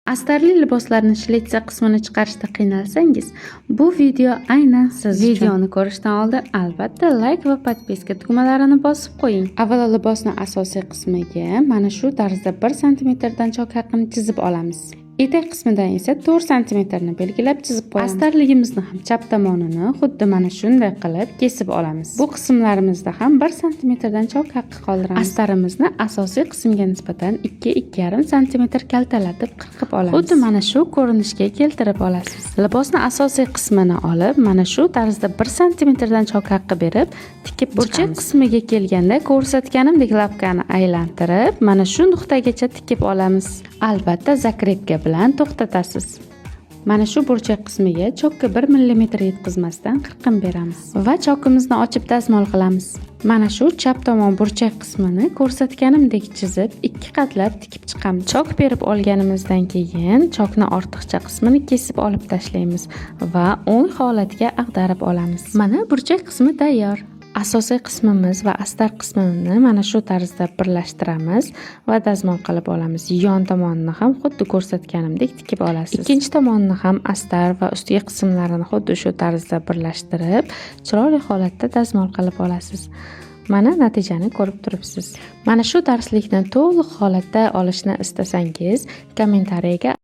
Astarli liboslarni shlitsa qismini chiqarishda qiynalsangiz, bu video aynan siz uchun. Videoni ko'rishdan oldin albatta like va podpiska tugmalarini bosib qo'ying. Avvalo libosning asosiy qismiga mana shu tarzda 1 cm dan choq haqini chizib olamiz. Etak qismidan esa 4 cm ni belgilab chizib qo'yamiz. Astarligimizni ham chap tomonini xuddi mana shunday qilib kesib olamiz. Bu qismlarimizda ham 1 cm dan choq haqqi qoldiramiz. Astarimizni asosiy qismga nisbatan 2-2,5 cm kaltalatib qirqib olamiz. Xuddi mana shu ko'rinishga keltirib olasiz. Libosning asosiy qismini olib, mana shu tarzda 1 cm dan choq haqqi berib, tikib burchak qismiga kelganda ko'rsatganimdek lapkani aylantirib, mana shu nuqtagacha tikib olamiz. Albatta zakrepka bilan to'xtatasiz. Mana shu burchak qismiga chokka 1 mm yetkazmasdan qirqim beramiz va chokimizni ochib dazmol qilamiz. Mana shu chap tomon burchak qismini ko'rsatganimdek chizib, 2 qatlab tikib chiqamiz. Chok berib olganimizdan keyin chokning ortiqcha qismini kesib olib tashlaymiz va o'ng holatga ag'darib olamiz. Mana burchak qismi tayyor. Asosiy qismimiz va astar qismini mana shu tarzda birlashtiramiz va dazmol qilib olamiz. Yon tomonini ham xuddi ko'rsatganimdek tikib olasiz. Ikkinchi tomonini ham astar va ustki qismlarini xuddi shu tarzda birlashtirib, chiroyli holatda dazmol qilib olasiz. Mana natijani ko'rib turibsiz. Mana shu darslikni to'liq holatda olishni istasangiz, kommentariyaga